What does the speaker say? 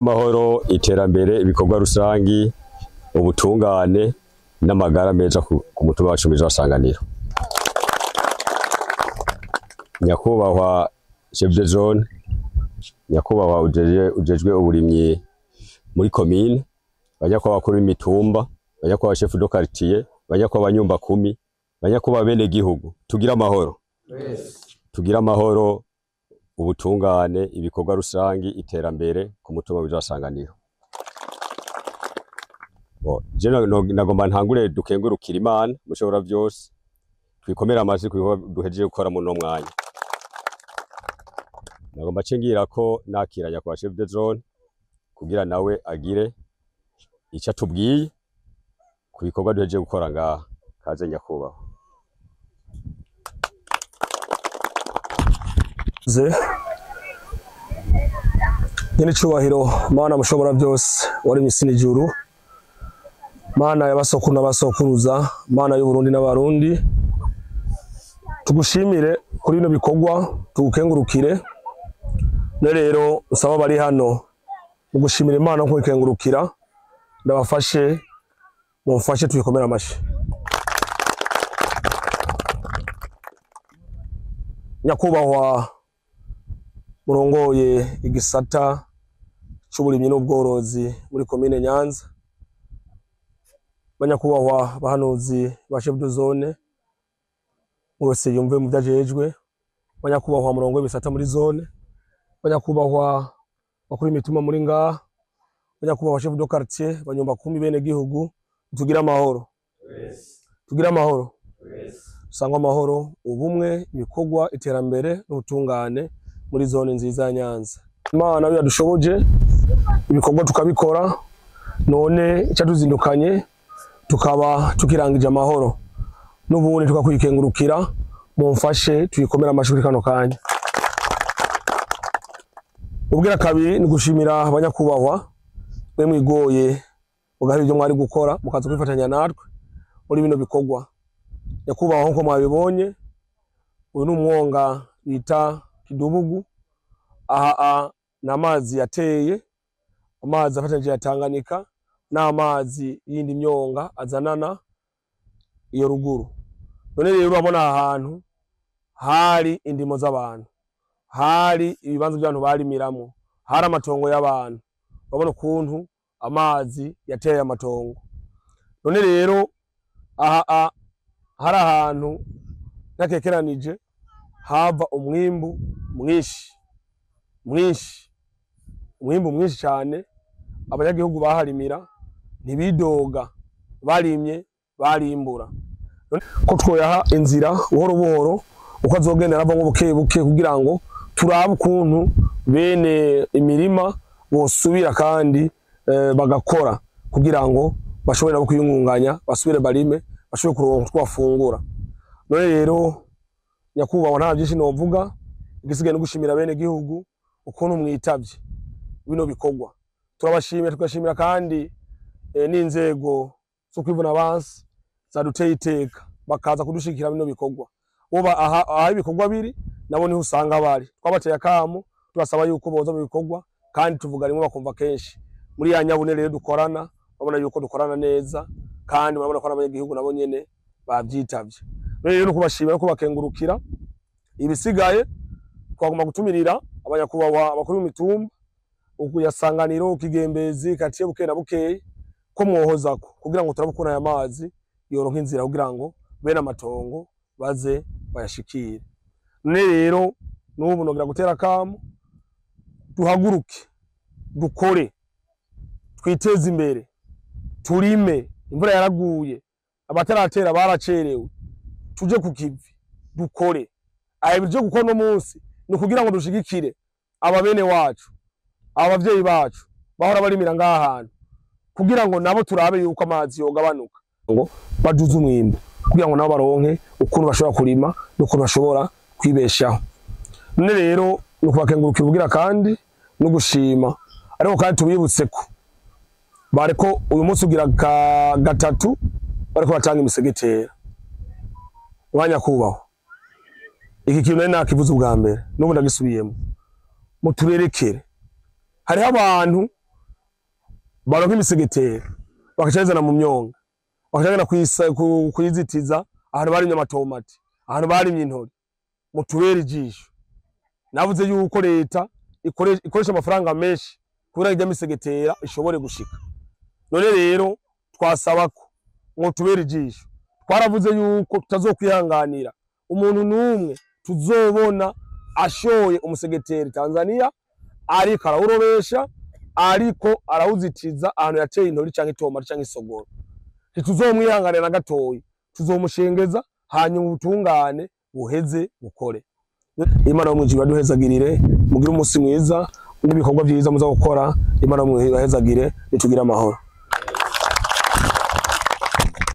Mahoro, iterambere, ibikorwa rusangi, ubutungane n'amagara meza ku mutumba wacu mwiza wasanganiro. Nyakubahwa chef de zone, nyakubahwa ujejwe uburimyi muri commune, banyakubahwa bakuru b'imitumba, banyakubahwa chef de quartier, banyakubahwa nyumba kumi, banyakubahwa bene gihugu. Tugira amahoro. Tugira amahoro, ubutungane, ibikorwa rusangi, iterambere ku mutumba mwiza wasanganiro. Je nagomba ntangure dukengurukira Imana mushobora byose, twikomera amazi duhejeje gukora mu no mwanya. Nagomba cengira ko nakiranya kwa chef de zone kugira nawe agire icyo atubwiye ku bikorwa duhejeje gukora ngaha. Kaze nyakubahwa. Nyene cyubahiro Mana mushobora byose wari misini juru, Mana y'abasokuru n'abasokuruza, Mana y'u Burundi n'abarundi, tugushimire kuri bino bikorwa, tugukengurukire. Rero usaba bari hano mugushimire Imana no kwikengurukira, ndabafashe mumfashe tuyikomera amashi. Nyakubahwa murongoye igisata c'uburimyi n'ubworozi muri commune Nyanza, banyakubahwa bahanuzi ba chef de zone bose yumve mu byajejwe, banyakubahwa murongoye ibisata muri zone, banyakubahwa bakuru imitumba muri ngaha, banyakubahwa chef de quartier, banyumba kumi bene gihugu. Tugira amahoro. Tugira amahoro. Sangwa amahoro, ubumwe, ibikorwa, iterambere n'ubutungane muri zone nziza ya Nyanza. Imana yadushoboje ibikorwa tukabikora, none icyatuzindukanye tukaba tukirangije amahoro, n'ubundi tukakwikengurukira. Mumfashe tuyikomera amashuri kano kanya. Ubwira kabiri ni gushimira abanyakubahwa mwe mwigoye mugahari ibyo mwari gukora mukaza kwifatanya natwe muri bino bikorwa. Nyakubahwa nko mwabibonye, uyu n'umwonga bita Kidubugu, aha n'amazi yateye, amazi afatanyije ya Tanganyika n'amazi yindi myonga azanana iyo ruguru. None rero urabona ahantu hari indimo z'abantu, hari ibibanza by'abantu barimiramo, hari amatongo y'abantu. Urabona ukuntu amazi yateye amatongo. None rero aha hari ahantu nakekeranije hava umwimbu mwinshi cyane. Abanyagihugu baharimira ntibidoga, barimye barimbura. Ko twoyaha inzira buhoro buhoro uko azogenda arava ngo buke buke kugira ngo turabe ukuntu bene imirima bosubira kandi bagakora kugira ngo bashobore no kwiyungunganya, basubire barime, bashobore kuronka twafungura. None rero nyakubahwa nta byinshi novuga, igisigaye no gushimira bene gihugu ukuntu mwitavye bino bikorwa. Turabashimira, tugashimira kandi n'inzego zo kwivuna abansi zaduteye iteka bakaza kudushikira bino bikorwa. Oba aha ibikorwa biri nabo niho usanga bari. Twabateye akamo turasaba yuko boza mu bikorwa kandi tuvuga rimwe bakumva kenshi. Muri ya Nyabune rero dukorana, babona yuko dukorana neza kandi barabona ko abanyagihugu nabo nyene bavyitavye. Rero kubashimira no kubakengurukira. Ibisigaye twagomba gutumirira abanyakubahwa abakuru b'imitumba, ukuyasanganiro, ukigembezi, katiye buke na buke ko mwohozako kugira ngo turabukuna aya mazi yoronka inzira kugira ngo bene amatongo baze bayashikire. None rero n'ubu nogira gutera kamo, duhaguruke, dukore, twiteze imbere, turime. Imvura yaraguye, abataratera baracerewe, tuje ku kivi dukore. Aya byo gukora no munsi ni kugira ngo dushigikire ababene wacu, abavyeyi bacu bahora barimira ngaha hantu, kugira ngo nabo turabe yuko amazi yogabanuka ngo baduze umwimbo, kugira ngo nabo baronke ukuntu bashobora kurima n'ukuntu bashobora kwibeshaho. None rero ni kubakengurukira kugira kandi no gushima, ariko kandi tubibutse ko bareko uyu munsi ugira gatatu bariko batanga imisegetera. Wanya kubaho iki kintu nari nakivuze ubwa mbere n'ubu ndagisubiyemo, muturerekere. Hariho abantu baronka imisegetera bakacazana mu myonga bakacagana kuyizitiza ahantu barimye amatomati ahantu barimye intori mu tubera ijisho. Navuze yuko leta ikoresha amafaranga menshi kubera ijya misegetera ishobore gushika. None rero twasaba ko ngo tubera ijisho, twaravuze yuko tutazokwihanganira umuntu numwe tuzobona ashoye umusegeteri Tanzania ariko arawurobesha ariko arawuzitiza ahantu yateye intori canke itomati canke isogoro. Ntituzomwihanganira na gatoyi, tuzomushengeza hanyuma ubutungane buheze bukore. Imana yo mwijuru yaduhezagirire, mugire umunsi mwiza n'ibikorwa byiza muza gukora. Imana yo mwijuru yahezagire, nitugira amahoro.